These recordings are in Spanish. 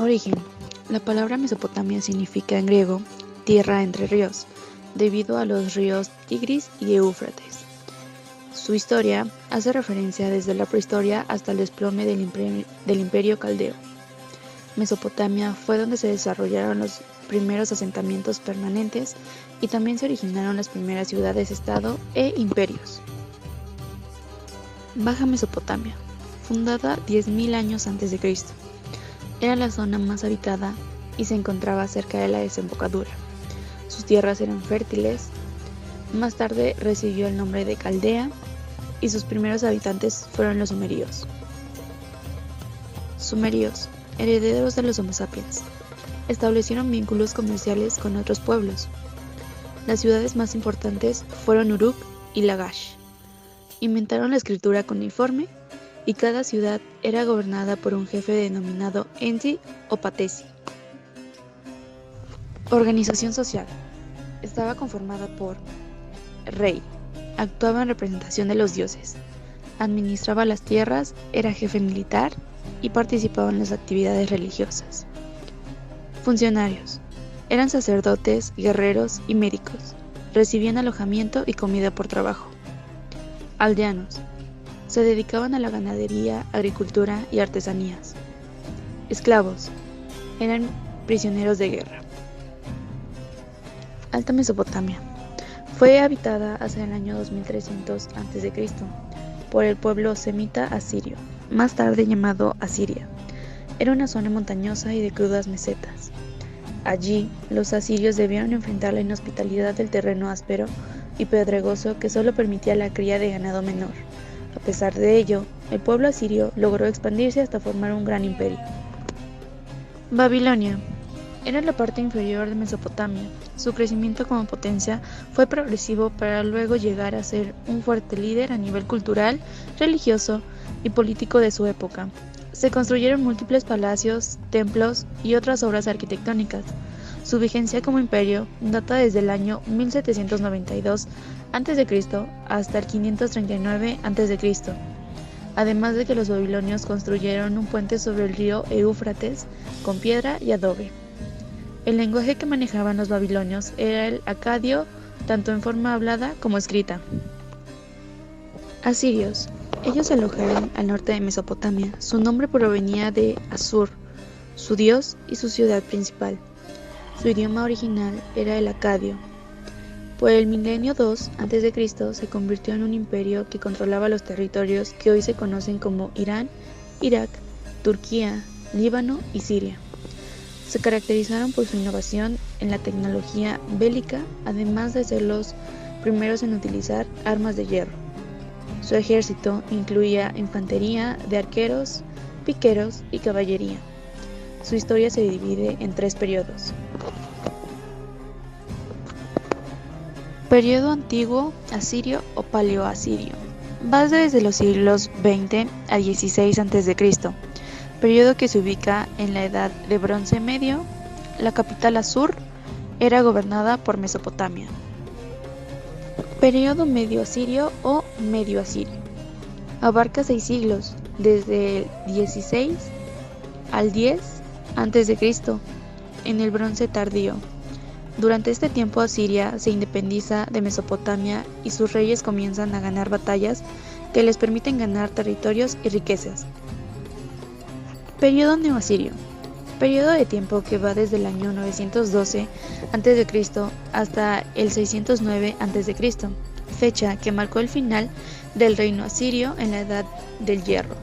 Origen. La palabra Mesopotamia significa en griego tierra entre ríos, debido a los ríos Tigris y Éufrates. Su historia hace referencia desde la prehistoria hasta el desplome del imperio caldeo. Mesopotamia fue donde se desarrollaron los primeros asentamientos permanentes y también se originaron las primeras ciudades-estado e imperios. Baja Mesopotamia, fundada 10.000 años antes de Cristo. Era la zona más habitada y se encontraba cerca de la desembocadura. Sus tierras eran fértiles. Más tarde recibió el nombre de Caldea y sus primeros habitantes fueron los sumerios. Sumerios, herederos de los Homo sapiens, establecieron vínculos comerciales con otros pueblos. Las ciudades más importantes fueron Uruk y Lagash. Inventaron la escritura cuneiforme y cada ciudad era gobernada por un jefe denominado Ensi o Patesi. Organización social. Estaba conformada por rey, actuaba en representación de los dioses, administraba las tierras, era jefe militar y participaba en las actividades religiosas. Funcionarios. Eran sacerdotes, guerreros y médicos. Recibían alojamiento y comida por trabajo. Aldeanos. Se dedicaban a la ganadería, agricultura y artesanías. Esclavos. Eran prisioneros de guerra. Alta Mesopotamia. Fue habitada hacia el año 2300 a.C. por el pueblo semita asirio, más tarde llamado Asiria. Era una zona montañosa y de crudas mesetas. Allí, los asirios debieron enfrentar la inhospitalidad del terreno áspero y pedregoso que solo permitía la cría de ganado menor. A pesar de ello, el pueblo asirio logró expandirse hasta formar un gran imperio. Babilonia. Era la parte inferior de Mesopotamia. Su crecimiento como potencia fue progresivo para luego llegar a ser un fuerte líder a nivel cultural, religioso y político de su época. Se construyeron múltiples palacios, templos y otras obras arquitectónicas. Su vigencia como imperio data desde el año 1792 a.C. hasta el 539 a.C., además de que los babilonios construyeron un puente sobre el río Éufrates con piedra y adobe. El lenguaje que manejaban los babilonios era el acadio, tanto en forma hablada como escrita. Asirios. Ellos se alojaron al norte de Mesopotamia. Su nombre provenía de Asur, su dios y su ciudad principal. Su idioma original era el acadio. Por el milenio II a.C. se convirtió en un imperio que controlaba los territorios que hoy se conocen como Irán, Irak, Turquía, Líbano y Siria. Se caracterizaron por su innovación en la tecnología bélica, además de ser los primeros en utilizar armas de hierro. Su ejército incluía infantería de arqueros, piqueros y caballería. Su historia se divide en 3 periodos. Periodo antiguo asirio o paleoasirio. Va desde los siglos XX a XVI a.C., periodo que se ubica en la Edad de Bronce Medio. La capital Asur era gobernada por Mesopotamia. Periodo medio asirio o medio asirio. Abarca 6 siglos, desde el 16 al 10 a.C., en el Bronce Tardío. Durante este tiempo Asiria se independiza de Mesopotamia y sus reyes comienzan a ganar batallas que les permiten ganar territorios y riquezas. Periodo neoasirio. Periodo de tiempo que va desde el año 912 a.C. hasta el 609 a.C., fecha que marcó el final del reino asirio en la Edad del Hierro.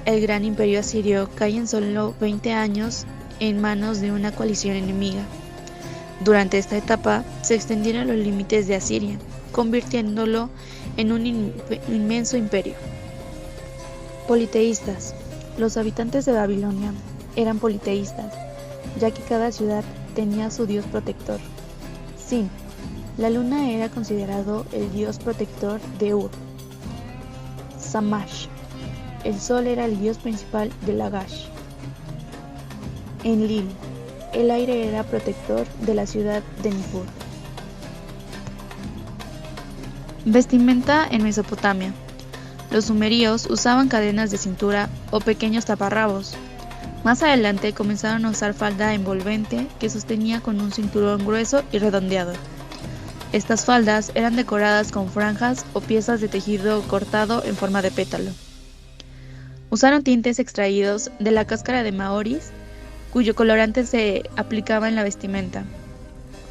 El gran imperio asirio cae en solo 20 años en manos de una coalición enemiga. Durante esta etapa se extendieron los límites de Asiria, convirtiéndolo en un inmenso imperio. Politeístas. Los habitantes de Babilonia eran politeístas, ya que cada ciudad tenía su dios protector. Sin, la luna era considerado el dios protector de Ur. Shamash, el sol era el dios principal de Lagash. Enlil, el aire era protector de la ciudad de Nippur. Vestimenta en Mesopotamia. Los sumerios usaban cadenas de cintura o pequeños taparrabos. Más adelante comenzaron a usar falda envolvente que sostenía con un cinturón grueso y redondeado. Estas faldas eran decoradas con franjas o piezas de tejido cortado en forma de pétalo. Usaron tintes extraídos de la cáscara de maoris, cuyo colorante se aplicaba en la vestimenta.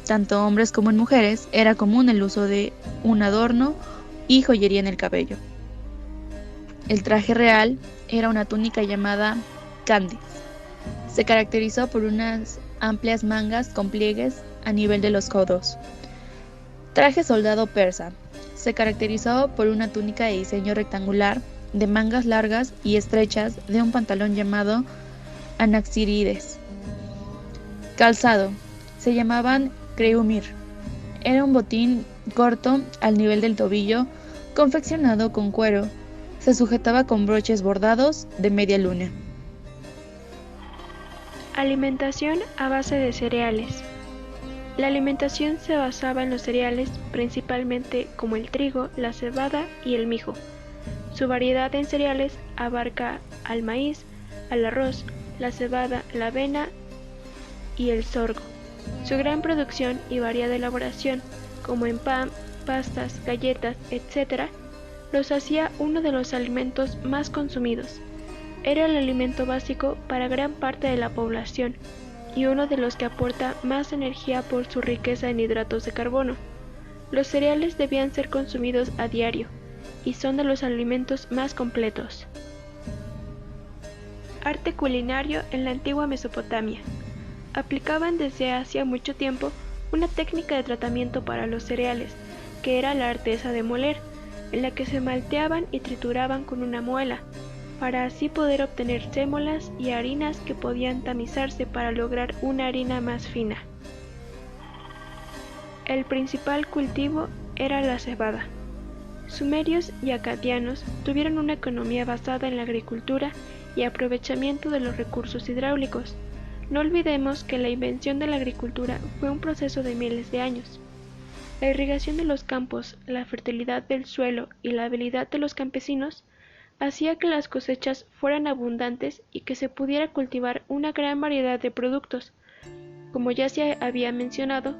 Tanto hombres como en mujeres era común el uso de un adorno y joyería en el cabello. El traje real era una túnica llamada kandis. Se caracterizó por unas amplias mangas con pliegues a nivel de los codos. Traje soldado persa. Se caracterizó por una túnica de diseño rectangular, de mangas largas y estrechas, de un pantalón llamado anaxirides. Calzado. Se llamaban kreumir. Era un botín corto al nivel del tobillo, confeccionado con cuero. Se sujetaba con broches bordados de media luna. Alimentación a base de cereales. La alimentación se basaba en los cereales, principalmente como el trigo, la cebada y el mijo. Su variedad en cereales abarca al maíz, al arroz, la cebada, la avena y el sorgo. Su gran producción y variada elaboración, como en pan, pastas, galletas, etc., los hacía uno de los alimentos más consumidos. Era el alimento básico para gran parte de la población y uno de los que aporta más energía por su riqueza en hidratos de carbono. Los cereales debían ser consumidos a diario y son de los alimentos más completos. Arte culinario en la antigua Mesopotamia. Aplicaban desde hacía mucho tiempo una técnica de tratamiento para los cereales, que era la artesa de moler, en la que se malteaban y trituraban con una muela, para así poder obtener sémolas y harinas que podían tamizarse para lograr una harina más fina. El principal cultivo era la cebada. Sumerios y acadianos tuvieron una economía basada en la agricultura y aprovechamiento de los recursos hidráulicos. No olvidemos que la invención de la agricultura fue un proceso de miles de años. La irrigación de los campos, la fertilidad del suelo y la habilidad de los campesinos hacía que las cosechas fueran abundantes y que se pudiera cultivar una gran variedad de productos. Como ya se había mencionado,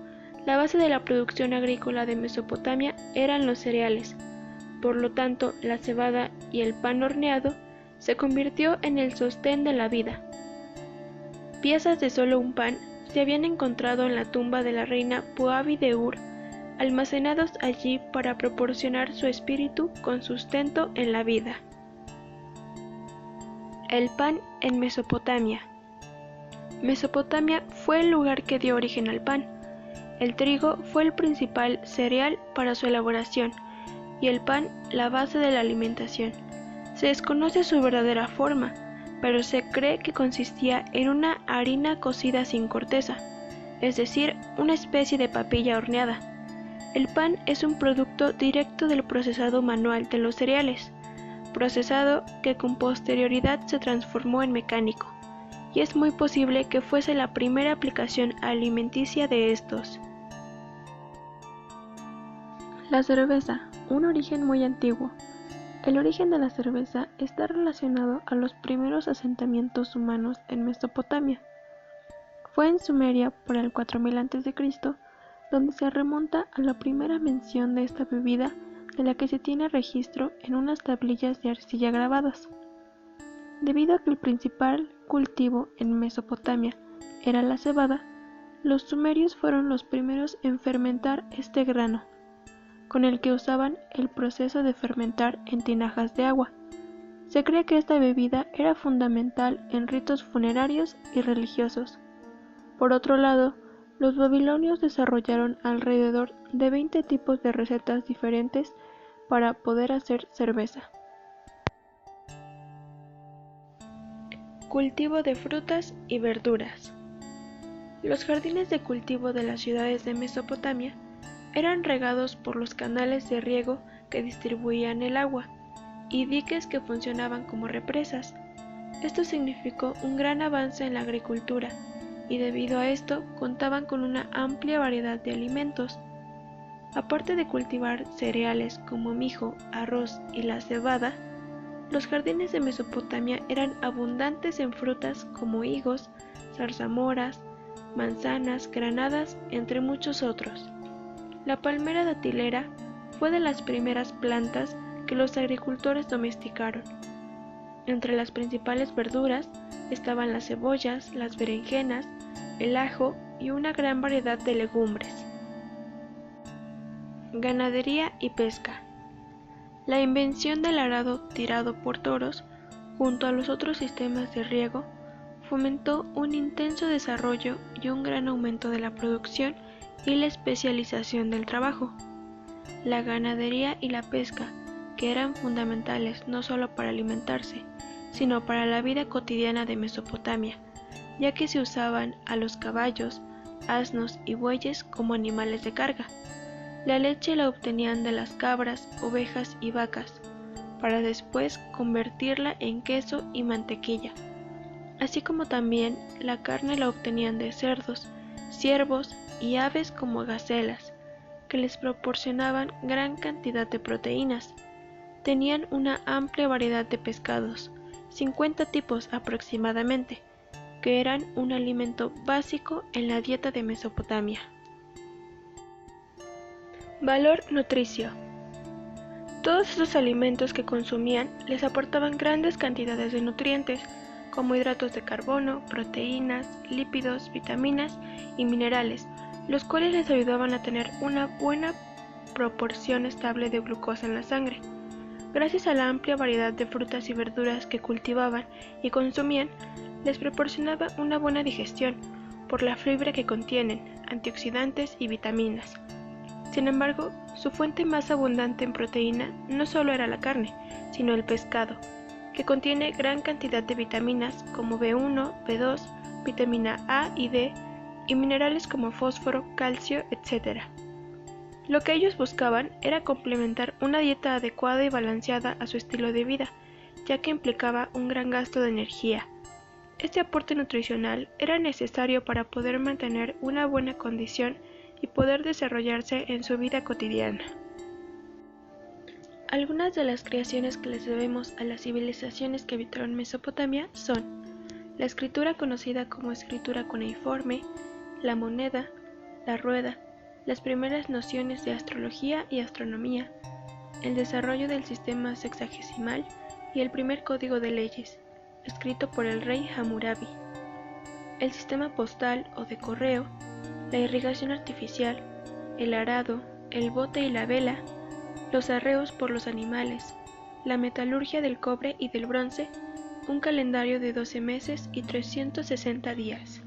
la base de la producción agrícola de Mesopotamia eran los cereales. Por lo tanto, la cebada y el pan horneado se convirtió en el sostén de la vida. Piezas de solo un pan se habían encontrado en la tumba de la reina Puabi de Ur, almacenados allí para proporcionar su espíritu con sustento en la vida. El pan en Mesopotamia. Mesopotamia fue el lugar que dio origen al pan. El trigo fue el principal cereal para su elaboración y el pan la base de la alimentación. Se desconoce su verdadera forma, pero se cree que consistía en una harina cocida sin corteza, es decir, una especie de papilla horneada. El pan es un producto directo del procesado manual de los cereales, procesado que con posterioridad se transformó en mecánico, y es muy posible que fuese la primera aplicación alimenticia de estos. La cerveza, un origen muy antiguo. El origen de la cerveza está relacionado a los primeros asentamientos humanos en Mesopotamia. Fue en Sumeria por el 4000 a.C., donde se remonta a la primera mención de esta bebida de la que se tiene registro en unas tablillas de arcilla grabadas. Debido a que el principal cultivo en Mesopotamia era la cebada, los sumerios fueron los primeros en fermentar este grano, con el que usaban el proceso de fermentar en tinajas de agua. Se cree que esta bebida era fundamental en ritos funerarios y religiosos. Por otro lado, los babilonios desarrollaron alrededor de 20 tipos de recetas diferentes para poder hacer cerveza. Cultivo de frutas y verduras. Los jardines de cultivo de las ciudades de Mesopotamia eran regados por los canales de riego que distribuían el agua y diques que funcionaban como represas. Esto significó un gran avance en la agricultura y debido a esto contaban con una amplia variedad de alimentos. Aparte de cultivar cereales como mijo, arroz y la cebada, Los jardines de Mesopotamia eran abundantes en frutas como higos, zarzamoras, manzanas, granadas, entre muchos otros. La palmera datilera fue de las primeras plantas que los agricultores domesticaron. Entre las principales verduras estaban las cebollas, las berenjenas, el ajo y una gran variedad de legumbres. Ganadería y pesca. La invención del arado tirado por toros, junto a los otros sistemas de riego, fomentó un intenso desarrollo y un gran aumento de la producción y la especialización del trabajo. La ganadería y la pesca, que eran fundamentales no solo para alimentarse, sino para la vida cotidiana de Mesopotamia, ya que se usaban a los caballos, asnos y bueyes como animales de carga. La leche la obtenían de las cabras, ovejas y vacas, para después convertirla en queso y mantequilla, así como también la carne la obtenían de cerdos, ciervos y aves como gacelas, que les proporcionaban gran cantidad de proteínas. Tenían una amplia variedad de pescados, 50 tipos aproximadamente, que eran un alimento básico en la dieta de Mesopotamia. Valor nutricio. Todos estos alimentos que consumían les aportaban grandes cantidades de nutrientes, como hidratos de carbono, proteínas, lípidos, vitaminas y minerales, los cuales les ayudaban a tener una buena proporción estable de glucosa en la sangre. Gracias a la amplia variedad de frutas y verduras que cultivaban y consumían, les proporcionaba una buena digestión, por la fibra que contienen, antioxidantes y vitaminas. Sin embargo, su fuente más abundante en proteína no solo era la carne, sino el pescado, que contiene gran cantidad de vitaminas como B1, B2, vitamina A y D, y minerales como fósforo, calcio, etc. Lo que ellos buscaban era complementar una dieta adecuada y balanceada a su estilo de vida, ya que implicaba un gran gasto de energía. Este aporte nutricional era necesario para poder mantener una buena condición y poder desarrollarse en su vida cotidiana. Algunas de las creaciones que les debemos a las civilizaciones que habitaron Mesopotamia son la escritura conocida como escritura cuneiforme, la moneda, la rueda, las primeras nociones de astrología y astronomía, el desarrollo del sistema sexagesimal y el primer código de leyes, escrito por el rey Hammurabi, el sistema postal o de correo, la irrigación artificial, el arado, el bote y la vela, los arreos por los animales, la metalurgia del cobre y del bronce, un calendario de 12 meses y 360 días.